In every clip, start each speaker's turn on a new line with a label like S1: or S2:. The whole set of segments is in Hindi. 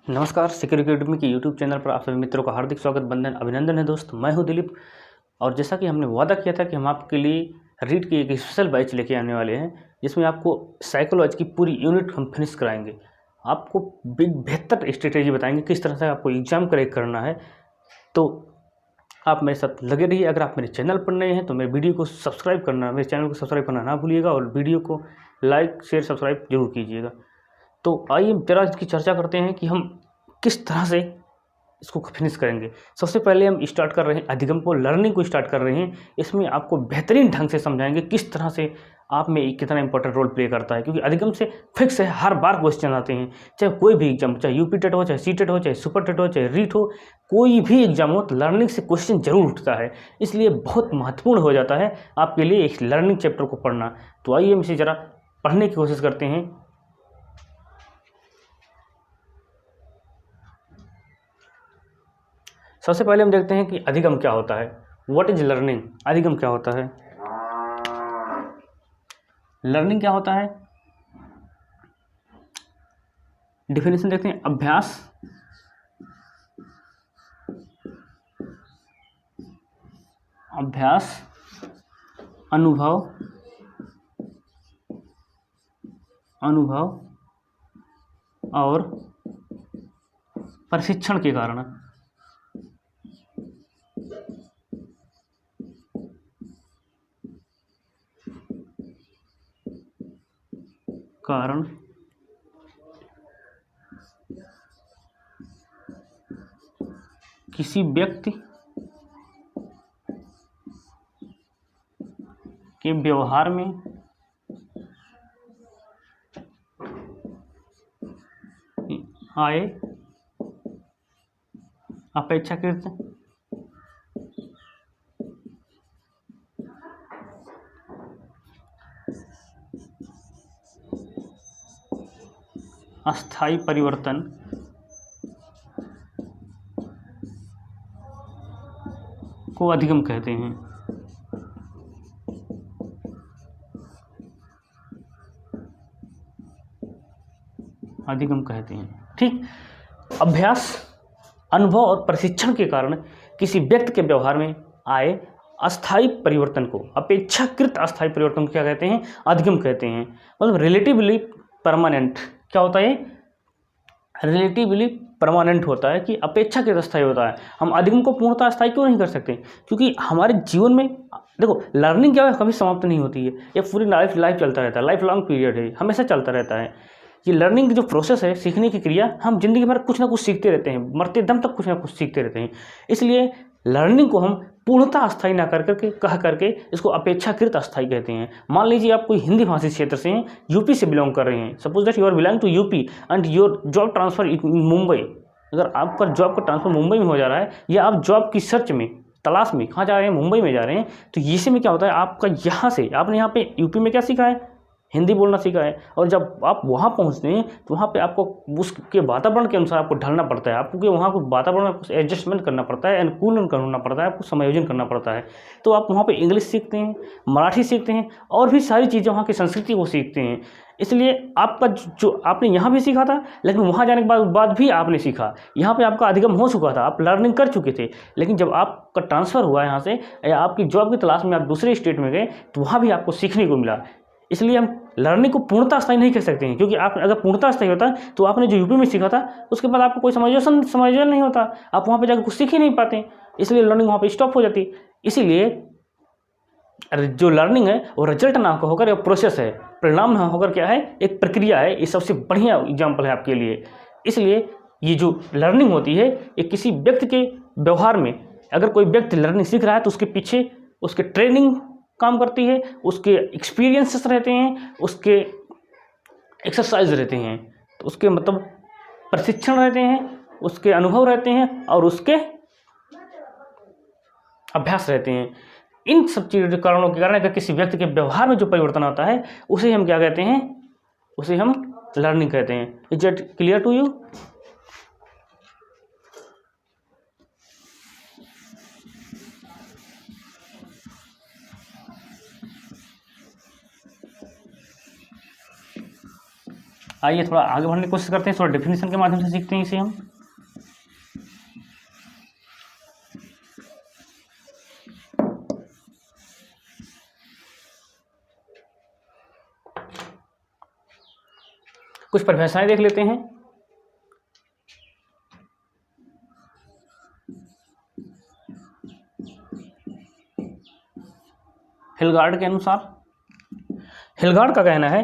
S1: नमस्कार, सिक्योरिटी एकेडमी के यूट्यूब चैनल पर आप सभी मित्रों का हार्दिक स्वागत, वंदन, अभिनंदन है दोस्त। मैं हूं दिलीप और जैसा कि हमने वादा किया था कि हम आपके लिए रीड की एक स्पेशल बैच लेके आने वाले हैं जिसमें आपको साइकोलॉजी की पूरी यूनिट हम फिनिश कराएंगे। आपको बेहतर स्ट्रेटेजी बताएंगे किस तरह से आपको एग्जाम क्रैक करना है। तो आप मेरे साथ लगे रहिए। अगर आप मेरे चैनल पर नए हैं तो मेरे वीडियो को सब्सक्राइब करना, मेरे चैनल को सब्सक्राइब करना ना भूलिएगा और वीडियो को लाइक शेयर सब्सक्राइब जरूर कीजिएगा। तो आइए जरा इसकी चर्चा करते हैं कि हम किस तरह से इसको फिनिश करेंगे। सबसे पहले हम स्टार्ट कर रहे हैं अधिगम को, लर्निंग को स्टार्ट कर रहे हैं। इसमें आपको बेहतरीन ढंग से समझाएंगे किस तरह से आप में कितना इंपॉर्टेंट रोल प्ले करता है, क्योंकि अधिगम से फिक्स है, हर बार क्वेश्चन आते हैं। चाहे कोई भी एग्जाम, चाहे यूपी टेट हो, चाहे सी टेट हो, चाहे सुपर टेट हो, चाहे रीट हो, कोई भी एग्जाम हो तो लर्निंग से क्वेश्चन जरूर उठता है। इसलिए बहुत महत्वपूर्ण हो जाता है आपके लिए इस लर्निंग चैप्टर को पढ़ना। तो आइए हम इसे ज़रा पढ़ने की कोशिश करते हैं। सबसे पहले हम देखते हैं कि अधिगम क्या होता है। What is learning? अधिगम क्या होता है? लर्निंग क्या होता है? डिफिनेशन देखते हैं। अभ्यास, अनुभव और प्रशिक्षण के कारण। किसी व्यक्ति के व्यवहार में आए अपेक्षाकृत अस्थायी परिवर्तन को अधिगम कहते हैं। अधिगम कहते हैं, ठीक। अभ्यास, अनुभव और प्रशिक्षण के कारण किसी व्यक्ति के व्यवहार में आए अस्थायी परिवर्तन को, अपेक्षाकृत अस्थायी परिवर्तन को क्या कहते हैं? अधिगम कहते हैं। मतलब रिलेटिवली परमानेंट क्या होता है? रिलेटिवली परमानेंट होता है कि अपेक्षाकृत अस्थायी होता है। हम अधिगम को पूर्णतः अस्थायी क्यों नहीं कर सकते? क्योंकि हमारे जीवन में देखो, लर्निंग क्या है, कभी समाप्त नहीं होती है। ये पूरी लाइफ चलता रहता है, लाइफ लॉन्ग पीरियड है, हमेशा चलता रहता है। ये लर्निंग जो प्रोसेस है, सीखने की क्रिया, हम जिंदगी भर कुछ ना कुछ सीखते रहते हैं, मरते दम तक कुछ ना कुछ सीखते रहते हैं। इसलिए लर्निंग को हम पूर्णतः अस्थायी ना कह करके इसको अपेक्षाकृत अस्थायी कहते हैं। मान लीजिए आप कोई हिंदी भाषी क्षेत्र से हैं, यूपी से बिलोंग कर रहे हैं, suppose that you are belong to UP and your job transfer in Mumbai. अगर आपका जॉब का ट्रांसफर मुंबई में हो जा रहा है या आप जॉब की सर्च में, तलाश में कहाँ जा रहे हैं, मुंबई में जा रहे हैं, तो इसी में क्या होता है, आपका यहाँ से आपने यहाँ पे यूपी में क्या सीखा है? हिंदी बोलना सीखा है। और जब आप वहाँ पहुँचते हैं तो वहाँ पे आपको उसके वातावरण के अनुसार आपको ढलना पड़ता है, आपको वहाँ को वातावरण में कुछ एडजस्टमेंट करना पड़ता है, अनुकूलन करना पड़ता है, आपको समायोजन करना पड़ता है। तो आप वहाँ पे इंग्लिश सीखते हैं, मराठी सीखते हैं और भी सारी चीज़ें वहाँ की संस्कृति को सीखते हैं। इसलिए आपका जो आपने यहाँ भी सीखा था, लेकिन वहाँ जाने के बाद भी आपने सीखा। यहाँ पे आपका अधिगम हो चुका था, आप लर्निंग कर चुके थे, लेकिन जब आपका ट्रांसफ़र हुआ यहाँ से या आपकी जॉब की तलाश में आप दूसरे स्टेट में गए तो वहाँ भी आपको सीखने को मिला। इसलिए हम लर्निंग को पूर्णतः अस्थायी नहीं कह सकते हैं, क्योंकि आप अगर पूर्णतः अस्थायी होता तो आपने जो यूपी में सीखा था उसके बाद आपको कोई समायोजन नहीं होता, आप वहाँ पे जाकर कुछ सीख ही नहीं पाते। इसलिए लर्निंग वहाँ पे स्टॉप हो जाती। इसीलिए जो लर्निंग है वो रिजल्ट ना होकर एक प्रोसेस है, परिणाम ना होकर क्या है, एक प्रक्रिया है। ये सबसे बढ़िया एग्जाम्पल है आपके लिए। इसलिए ये जो लर्निंग होती है ये किसी व्यक्ति के व्यवहार में, अगर कोई व्यक्ति लर्निंग सीख रहा है तो उसके पीछे उसके ट्रेनिंग काम करती है, उसके एक्सपीरियंसेस रहते हैं, उसके एक्सरसाइज रहते हैं, तो उसके मतलब प्रशिक्षण रहते हैं, उसके अनुभव रहते हैं और उसके अभ्यास रहते हैं। इन सब चीज़ों के कारणों के कारण अगर किसी व्यक्ति के व्यवहार में जो परिवर्तन आता है उसे हम क्या कहते हैं? उसे हम लर्निंग कहते हैं। Is it clear to you? आइए थोड़ा आगे बढ़ने की कोशिश करते हैं, थोड़ा डेफिनेशन के माध्यम से सीखते हैं इसे हम। कुछ परिभाषाएं देख लेते हैं। हिलगार्ड के अनुसार, हिलगार्ड का कहना है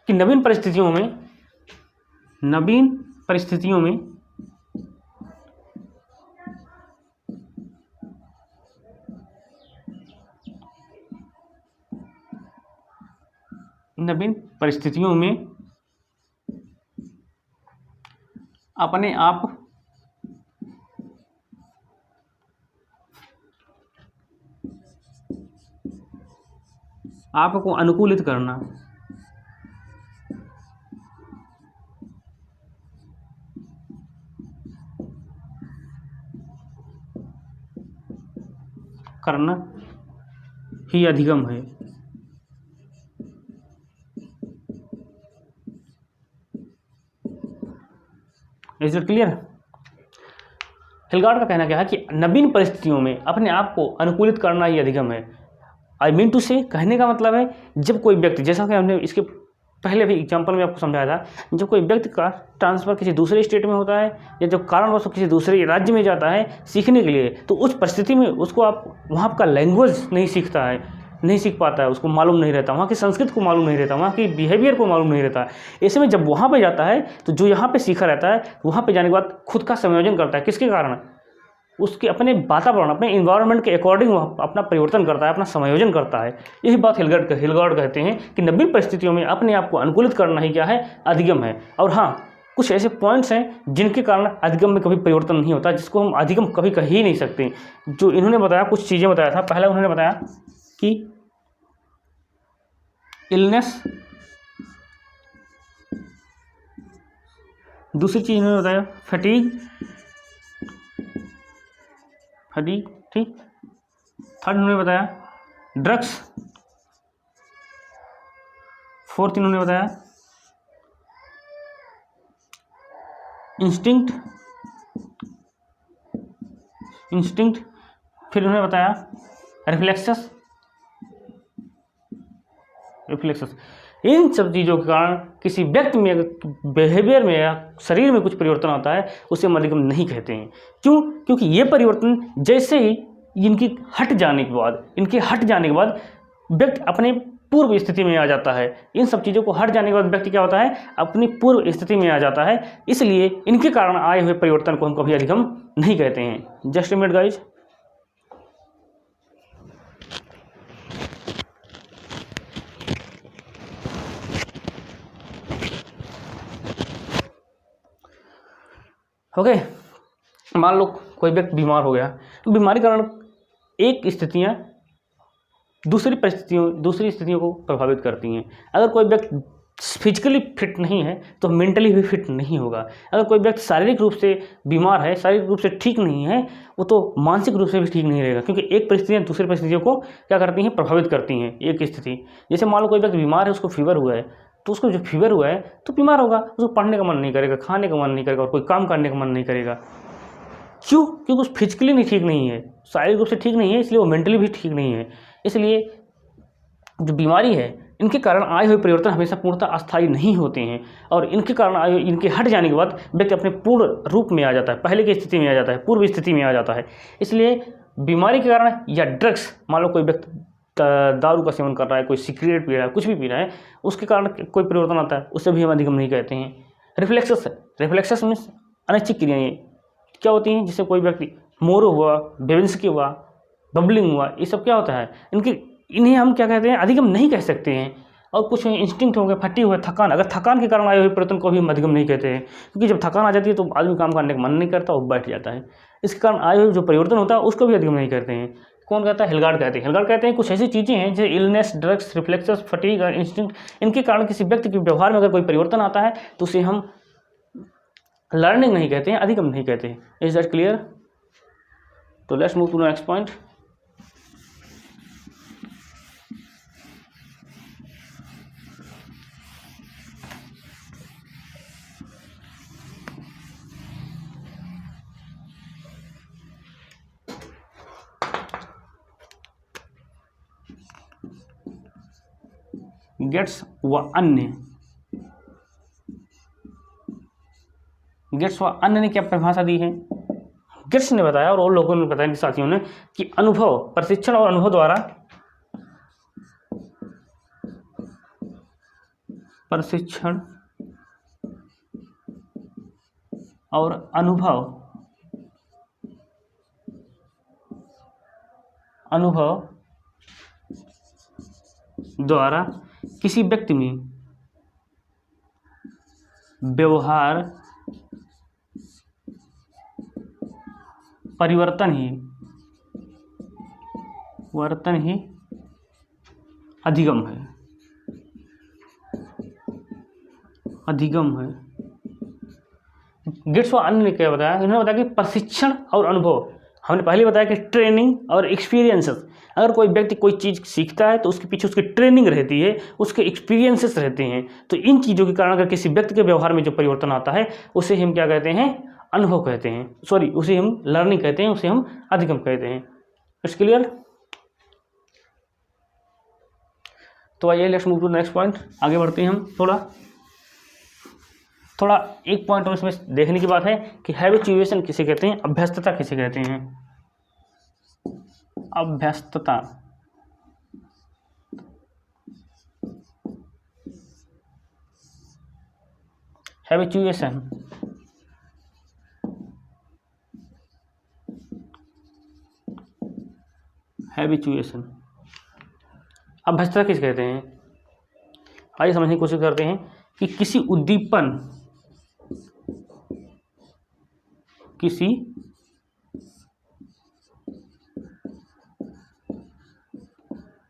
S1: कि नवीन परिस्थितियों में अपने आप को अनुकूलित करना, ही अधिगम है। Is it clear? हिलगार्ड का कहना क्या है कि नवीन परिस्थितियों में अपने आप को अनुकूलित करना ही अधिगम है। आई मीन टू से, कहने का मतलब है जब कोई व्यक्ति, जैसा कि हमने इसके पहले भी एग्जांपल में आपको समझाया था, जब कोई व्यक्ति का ट्रांसफ़र किसी दूसरे स्टेट में होता है या जब कारणवश किसी दूसरे राज्य में जाता है सीखने के लिए, तो उस परिस्थिति में उसको आप वहाँ का लैंग्वेज नहीं सीख पाता है, उसको मालूम नहीं रहता, वहाँ की संस्कृति को मालूम नहीं रहता, वहाँ की बिहेवियर को मालूम नहीं रहता। ऐसे में जब वहाँ पे जाता है तो जो यहाँ पे सीखा रहता है, वहाँ पे जाने के बाद खुद का समायोजन करता है। किसके कारण? उसके अपने वातावरण, अपने इन्वायरमेंट के अकॉर्डिंग वह अपना परिवर्तन करता है, अपना समायोजन करता है। यही बात हिलगार्ड कहते हैं कि नवीन परिस्थितियों में अपने आप को अनुकूलित करना ही क्या है? अधिगम है। और हाँ, कुछ ऐसे पॉइंट्स हैं जिनके कारण अधिगम में कभी परिवर्तन नहीं होता, जिसको हम अधिगम कभी कह ही नहीं सकते। जो इन्होंने बताया, कुछ चीज़ें बताया था। पहला उन्होंने बताया कि इलनेस, दूसरी चीज़ इन्होंने बताया फटीग, ठीक। थर्ड उन्होंने बताया ड्रग्स, फोर्थ इन्होंने बताया इंस्टिंक्ट, फिर उन्होंने बताया रिफ्लेक्सस। इन सब चीज़ों के कारण किसी व्यक्ति में बिहेवियर में या शरीर में कुछ परिवर्तन आता है, उसे हम अधिगम नहीं कहते हैं। क्यों? क्योंकि ये परिवर्तन जैसे ही इनके हट जाने के बाद व्यक्ति अपने पूर्व स्थिति में आ जाता है। इन सब चीज़ों को हट जाने के बाद व्यक्ति क्या होता है? अपनी पूर्व स्थिति में आ जाता है। इसलिए इनके कारण आए हुए परिवर्तन को हम कभी अधिगम नहीं कहते हैं। Just a minute guys. Okay, मान लो कोई व्यक्ति बीमार हो गया, तो बीमारी के कारण एक स्थितियाँ दूसरी स्थितियों को प्रभावित करती हैं। अगर कोई व्यक्ति फिजिकली फिट नहीं है तो मेंटली भी फिट नहीं होगा। अगर कोई व्यक्ति शारीरिक रूप से बीमार है, शारीरिक रूप से ठीक नहीं है, वो तो मानसिक रूप से भी ठीक नहीं रहेगा, क्योंकि एक परिस्थितियाँ दूसरी परिस्थितियों को क्या करती हैं? प्रभावित करती हैं। एक स्थिति, जैसे मान लो कोई व्यक्ति बीमार है, उसको फीवर हुआ है, तो उसको जो फीवर हुआ है तो बीमार होगा, उसको पढ़ने का मन नहीं करेगा, खाने का मन नहीं करेगा और कोई काम करने का मन नहीं करेगा। क्यों? क्योंकि उस फिजिकली नहीं ठीक नहीं है, शारीरिक रूप से ठीक नहीं है, इसलिए वो मेंटली भी ठीक नहीं है। इसलिए जो बीमारी है, इनके कारण आए हुए परिवर्तन हमेशा पूर्णतः अस्थायी नहीं होते हैं, और इनके कारण आए हुए, इनके हट जाने के बाद व्यक्ति अपने पूर्ण रूप में आ जाता है, पहले की स्थिति में आ जाता है, पूर्व स्थिति में आ जाता है। इसलिए बीमारी के कारण या ड्रग्स, मान लो कोई व्यक्ति दारू का सेवन कर रहा है, कोई सिगरेट पी रहा है, कुछ भी पी रहा है, उसके कारण कोई परिवर्तन आता है, उससे भी हम अधिगम नहीं कहते हैं। रिफ्लेक्सस मीन्स अनैच्छिक क्रियाएँ क्या होती हैं? जिससे कोई व्यक्ति मोरो हुआ, बेविंस्की हुआ, बबलिंग हुआ, ये सब क्या होता है? इन्हें हम क्या कहते हैं? अधिगम नहीं कह सकते हैं। और कुछ इंस्टिंक्ट हो गए, फटी हुए, थकान, अगर थकान के कारण आए हुए परिवर्तन को भी हम अधिगम नहीं कहते हैं, क्योंकि जब थकान आ जाती है तो आदमी काम करने का मन नहीं करता, वो बैठ जाता है। इसके कारण आए हुए जो परिवर्तन होता है उसको भी अधिगम नहीं करते हैं। कौन कहता है? हिलगार्ड कहते हैं कुछ ऐसी चीज़ें हैं जैसे इलनेस, ड्रग्स, रिफ्लेक्सस, फटीग और इंस्टिंक्ट, इनके कारण किसी व्यक्ति के व्यवहार में अगर कोई परिवर्तन आता है तो उसे हम लर्निंग नहीं कहते हैं, अधिगम नहीं कहते हैं। Is that clear? तो let's move to the next point. Gates व अन्य ने क्या परिभाषा दी है? गेट्स ने बताया और लोगों ने बताया साथियों ने कि अनुभव, प्रशिक्षण और अनुभव द्वारा प्रशिक्षण और अनुभव द्वारा किसी व्यक्ति में व्यवहार परिवर्तन ही अधिगम है। गेट्स और अन्य ने क्या बताया? इन्होंने बताया कि प्रशिक्षण और अनुभव, हमने पहले बताया कि ट्रेनिंग और एक्सपीरियंसेस। अगर कोई व्यक्ति कोई चीज़ सीखता है तो उसके पीछे उसकी ट्रेनिंग रहती है, उसके एक्सपीरियंसेस रहते हैं। तो इन चीज़ों के कारण अगर किसी व्यक्ति के व्यवहार में जो परिवर्तन आता है उसे हम क्या कहते हैं? अनुभव कहते हैं, सॉरी उसे हम लर्निंग कहते हैं, उसे हम अधिगम कहते हैं। It's clear? तो आइए let's move to next point, आगे बढ़ते हैं हम। थोड़ा एक पॉइंट और इसमें देखने की बात है कि हैबिचुएशन किसे कहते हैं, अभ्यस्तता किसे कहते हैं। अभ्यस्तता, हैबिचुएशन, अभ्यस्तता किसे कहते हैं? आइए समझने की कोशिश करते हैं कि किसी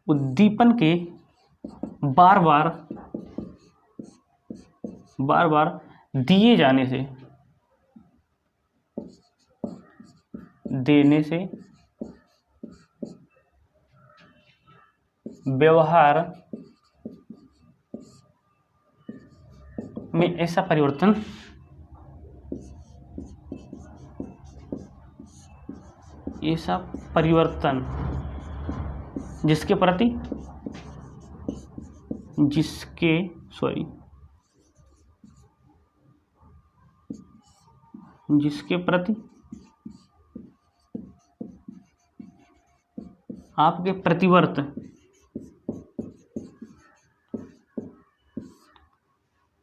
S1: उद्दीपन के बार बार दिए जाने से, देने से व्यवहार में ऐसा परिवर्तन जिसके प्रति आपके प्रतिवर्त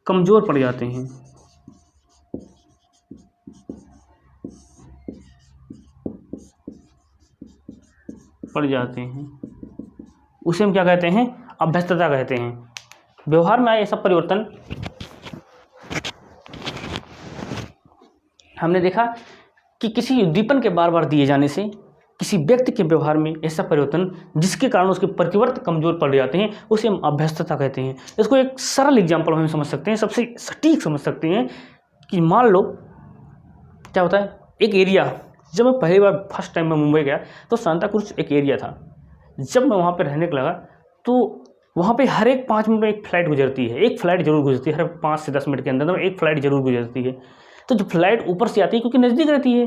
S1: कमजोर पड़ जाते हैं। उसे हम क्या कहते हैं? अभ्यस्तता कहते हैं। व्यवहार में आए ऐसा परिवर्तन, हमने देखा कि किसी उद्दीपन के बार बार दिए जाने से किसी व्यक्ति के व्यवहार में ऐसा परिवर्तन जिसके कारण उसके प्रतिवर्त कमजोर पड़ जाते हैं, उसे हम अभ्यस्तता कहते हैं। इसको एक सरल एग्जाम्पल हम समझ सकते हैं, सबसे सटीक समझ सकते हैं कि मान लो क्या होता है, एक एरिया, जब मैं पहली बार फर्स्ट टाइम मैं मुंबई गया तो सांता क्रूज एक एरिया था। जब मैं वहाँ पर रहने को लगा तो वहाँ पे हर एक 5 मिनट में एक फ़्लाइट गुजरती है, एक फ़्लाइट जरूर गुजरती है, हर 5 से 10 मिनट के अंदर एक फ़्लाइट जरूर गुजरती है। तो जो फ्लाइट ऊपर से आती है, क्योंकि नज़दीक रहती है,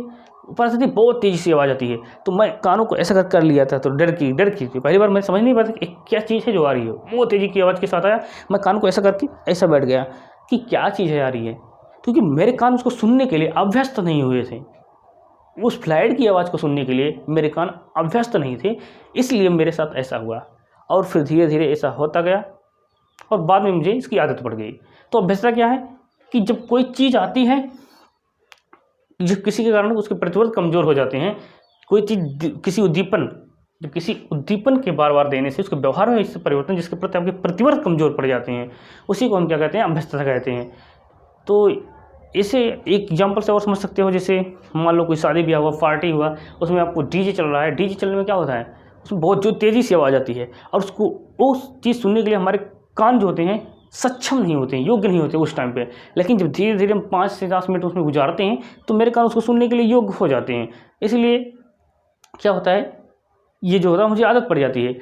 S1: ऊपर से बहुत तेज़ी से आवाज़ आती है, तो मैं कानों को ऐसा कर लिया था। तो डर की पहली बार मैं समझ नहीं पाता कि क्या चीज़ है जो आ रही है, बहुत तेज़ी की आवाज़ के साथ आया। मैं कान को ऐसा करके ऐसा बैठ गया कि क्या चीज़ है आ रही है, क्योंकि मेरे कान उसको सुनने के लिए अभ्यस्त नहीं हुए थे। उस फ्लाइट की आवाज़ को सुनने के लिए मेरे कान अभ्यस्त नहीं थे, इसलिए मेरे साथ ऐसा हुआ। और फिर धीरे धीरे ऐसा होता गया और बाद में मुझे इसकी आदत पड़ गई। तो अभ्यस्तता क्या है कि जब कोई चीज़ आती है जो किसी के कारण उसके प्रतिवर्त कमज़ोर हो जाते हैं, कोई चीज़ किसी उद्दीपन के बार बार देने से उसके व्यवहार में इससे परिवर्तन जिसके प्रति आपके प्रतिवर्त कमज़ोर पड़ जाते हैं, उसी को हम क्या कहते हैं? अभ्यस्तता कहते हैं। तो इसे एक एग्जाम्पल से और समझ सकते हो, जैसे मान लो कोई शादी ब्याह हुआ, पार्टी हुआ, उसमें आपको डीजे चल रहा है। डीजे चलने में क्या होता है, उसमें बहुत जो तेज़ी से आवाज़ आती है और उसको उस चीज़ सुनने के लिए हमारे कान जो होते हैं सक्षम नहीं होते हैं, योग्य नहीं होते उस टाइम पे। लेकिन जब धीरे धीरे हम 5 से 10 मिनट उसमें गुजारते हैं तो मेरे कान उसको सुनने के लिए योग्य हो जाते हैं। इसलिए क्या होता है, ये जो होता है मुझे आदत पड़ जाती है।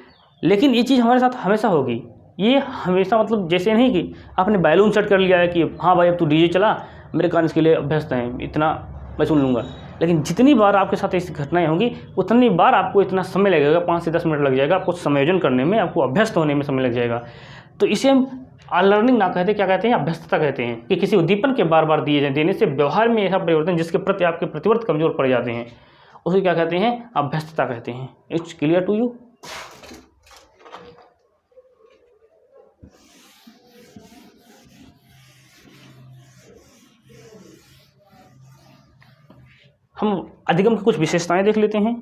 S1: लेकिन ये चीज़ हमारे साथ हमेशा होगी, ये हमेशा मतलब जैसे नहीं कि आपने बैलून सेट कर लिया है कि हाँ भाई अब तू डीजे चला, मेरे कान इसके लिए अभ्यस्त हैं, इतना मैं सुन लूँगा। लेकिन जितनी बार आपके साथ ऐसी घटनाएं होंगी उतनी बार आपको इतना समय लगेगा, 5 से 10 मिनट लग जाएगा आपको समायोजन करने में, आपको अभ्यस्त होने में समय लग जाएगा। तो इसे हम अनलर्निंग ना कहते, क्या कहते हैं, अभ्यस्तता कहते हैं, कि किसी उद्दीपन के बार बार देने से व्यवहार में ऐसा परिवर्तन जिसके प्रति आपके प्रतिवर्त कमजोर पड़ जाते हैं, उसे क्या कहते हैं, अभ्यस्तता कहते हैं। It's clear to you? हम अधिगम की कुछ विशेषताएं देख लेते हैं।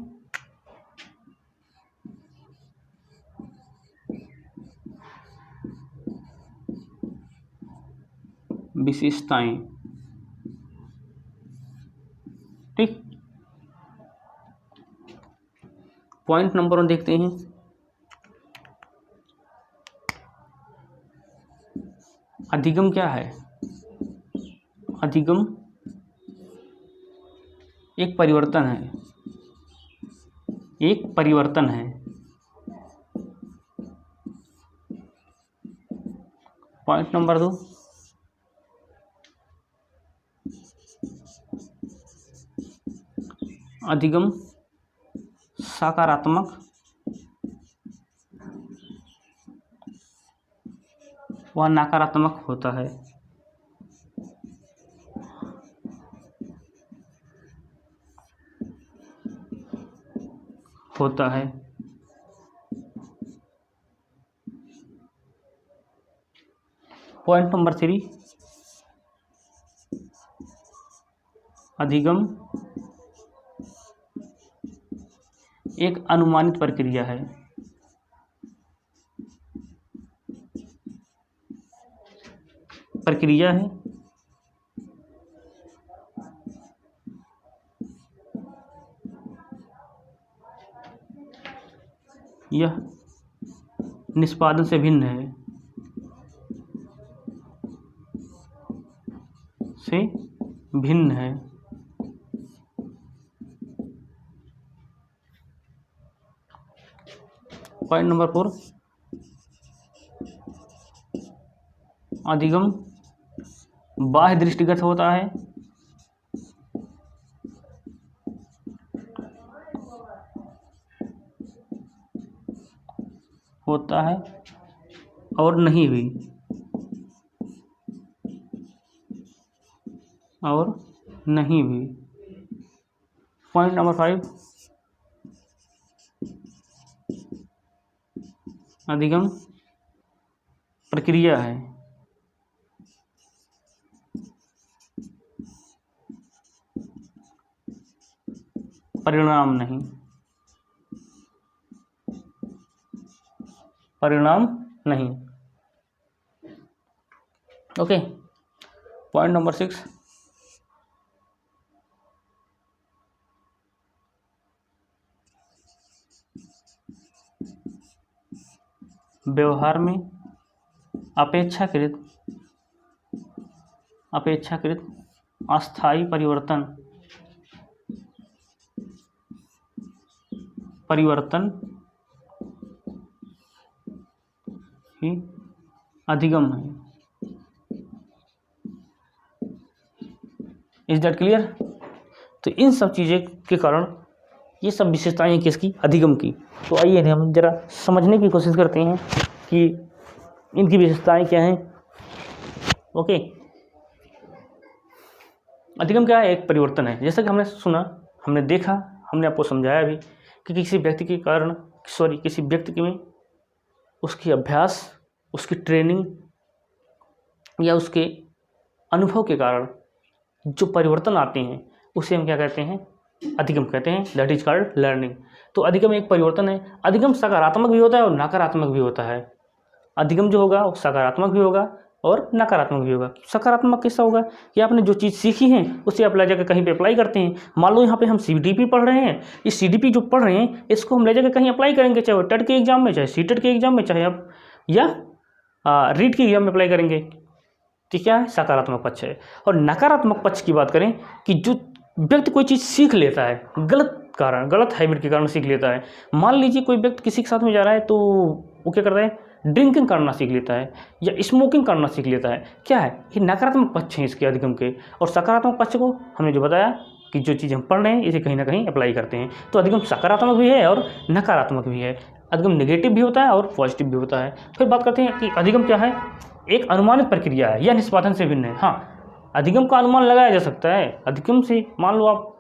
S1: विशेषताएं, ठीक। पॉइंट नंबर 1 देखते हैं। अधिगम क्या है? अधिगम एक परिवर्तन है, एक परिवर्तन है। पॉइंट नंबर 2, अधिगम सकारात्मक व नकारात्मक होता है। पॉइंट नंबर 3, अधिगम एक अनुमानित प्रक्रिया है। यह निष्पादन से भिन्न है, पॉइंट नंबर 4, अधिगम बाह्य दृष्टिगत होता है। और नहीं भी, पॉइंट नंबर 5, अधिगम प्रक्रिया है, परिणाम नहीं। ओके। पॉइंट नंबर 6, व्यवहार में अपेक्षाकृत अस्थायी परिवर्तन ही अधिगम है। Is that clear? तो इन सब चीज़ें के कारण ये सब विशेषताएं हैं किसकी? अधिगम की। तो आइए हम जरा समझने की कोशिश करते हैं कि इनकी विशेषताएं क्या हैं। ओके, अधिगम क्या है? एक परिवर्तन है। जैसा कि हमने सुना, हमने देखा, हमने आपको समझाया भी कि किसी व्यक्ति में उसकी अभ्यास, उसकी ट्रेनिंग या उसके अनुभव के कारण जो परिवर्तन आते हैं उसे हम क्या कहते हैं? अधिगम कहते हैं। That is called learning. तो अधिगम एक परिवर्तन है। अधिगम सकारात्मक भी होता है और नकारात्मक भी होता है। अधिगम जो होगा वो सकारात्मक भी होगा और नकारात्मक भी होगा। सकारात्मक कैसा होगा कि आपने जो चीज़ सीखी है उसे आप ले जाकर कहीं पे अप्लाई करते हैं। मान लो यहाँ पे हम CDP पढ़ रहे हैं, इस CDP जो पढ़ रहे हैं इसको हम ले जाकर कहीं अप्लाई करेंगे, चाहे वो टेट के एग्जाम में, चाहे सीटेट के एग्जाम में, चाहे आप या रीट के एग्जाम में अप्लाई करेंगे। तो क्या है? सकारात्मक पक्ष है। और नकारात्मक पक्ष की बात करें कि जो व्यक्ति कोई चीज़ सीख लेता है गलत हैबिट के कारण सीख लेता है। मान लीजिए कोई व्यक्ति किसी के साथ में जा रहा है तो वो क्या करता है? ड्रिंकिंग करना सीख लेता है या स्मोकिंग करना सीख लेता है। क्या है? ये नकारात्मक पक्ष हैं इसके अधिगम के। और सकारात्मक पक्ष को हमने जो बताया कि जो चीज़ हम पढ़ रहे हैं इसे कहीं ना कहीं अप्लाई करते हैं। तो अधिगम सकारात्मक भी है और नकारात्मक भी है। अधिगम नेगेटिव भी होता है और पॉजिटिव भी होता है। फिर बात करते हैं कि अधिगम क्या है, एक अनुमानित प्रक्रिया है, यह निष्पादन से भिन्न है। हाँ, अधिगम का अनुमान लगाया जा सकता है। अधिगम से मान लो आप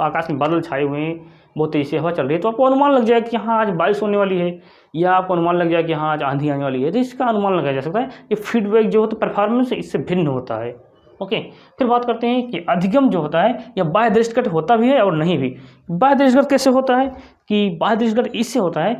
S1: आकाश में बादल छाए हुए हैं, बहुत तेज़ी से हवा चल रही है, तो आपको अनुमान लग जाएगा कि हाँ आज बारिश होने वाली है, या आपको अनुमान लग जाएगा कि हाँ आज आंधी आने वाली है। तो इसका अनुमान लगाया जा सकता है। ये फीडबैक जो होता है परफॉर्मेंस इससे भिन्न होता है। ओके, फिर बात करते हैं कि अधिगम जो होता है यह बाह्य दृष्टिगत होता भी है और नहीं भी। बाह्य दृष्टिगत कैसे होता है कि बाह्य दृष्टिगत इससे होता है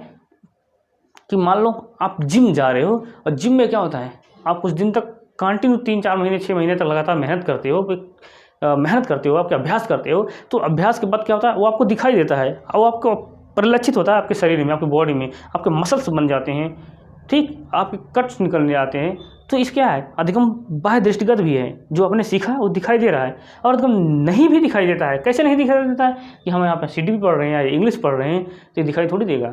S1: कि मान लो आप जिम जा रहे हो, और जिम में क्या होता है, आप कुछ दिन तक कंटिन्यू 3-4 महीने 6 महीने तक लगातार मेहनत करते हो, आपके अभ्यास करते हो, तो अभ्यास के बाद क्या होता है वो आपको दिखाई देता है, और आपको परिलक्षित होता है आपके शरीर में, आपकी बॉडी में, आपके मसल्स बन जाते हैं, ठीक, आपके कट्स निकलने आते हैं। तो इस क्या है, अधिगम बाह्य दृष्टिगत भी है, जो आपने सीखा है वो दिखाई दे रहा है। और अधिगम नहीं भी दिखाई देता है। कैसे नहीं दिखाई देता है कि हम यहाँ पर CDP पढ़ रहे हैं या इंग्लिश पढ़ रहे हैं, तो दिखाई थोड़ी देगा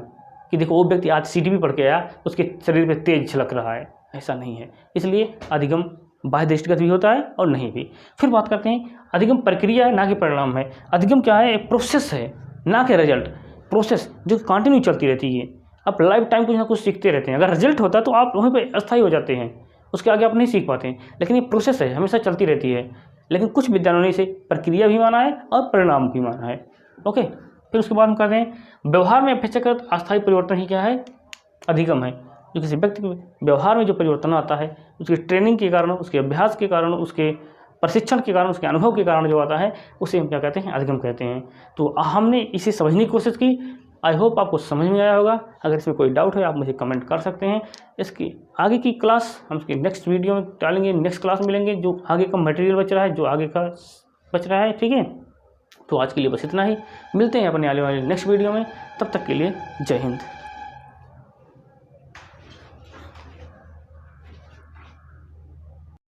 S1: कि देखो वो व्यक्ति आज CDP पढ़ के आया, उसके शरीर पे तेज झलक रहा है, ऐसा नहीं है। इसलिए अधिगम बाह्य दृष्टिगत भी होता है और नहीं भी। फिर बात करते हैं, अधिगम प्रक्रिया है ना कि परिणाम है। अधिगम क्या है, एक प्रोसेस है ना कि रिजल्ट। प्रोसेस जो कंटिन्यू चलती रहती है, आप लाइफ टाइम कुछ ना कुछ सीखते रहते हैं। अगर रिजल्ट होता है तो आप वहीं पे अस्थायी हो जाते हैं, उसके आगे आप नहीं सीख पाते हैं। लेकिन ये प्रोसेस है, हमेशा चलती रहती है। लेकिन कुछ विद्वानों ने इसे प्रक्रिया भी माना है और परिणाम भी माना है। ओके, फिर उसके बाद हम कहते हैं व्यवहार में अपेक्षाकृत अस्थायी परिवर्तन ही क्या है, अधिगम है। जो किसी व्यक्ति के व्यवहार में जो परिवर्तन आता है, उसकी ट्रेनिंग के कारण, उसके अभ्यास के कारण, उसके प्रशिक्षण के कारण, उसके अनुभव के कारण जो आता है, उसे हम क्या कहते हैं, अधिगम कहते हैं। तो हमने इसे समझने की कोशिश की। आई होप आपको समझ में आया होगा। अगर इसमें कोई डाउट है आप मुझे कमेंट कर सकते हैं। इसकी आगे की क्लास हम इसके नेक्स्ट वीडियो में डालेंगे, नेक्स्ट क्लास मिलेंगे, जो आगे का मटेरियल बच रहा है, जो आगे का बच रहा है। ठीक है, तो आज के लिए बस इतना ही। मिलते हैं अपने आने वाले नेक्स्ट वीडियो में। तब तक के लिए जय हिंद।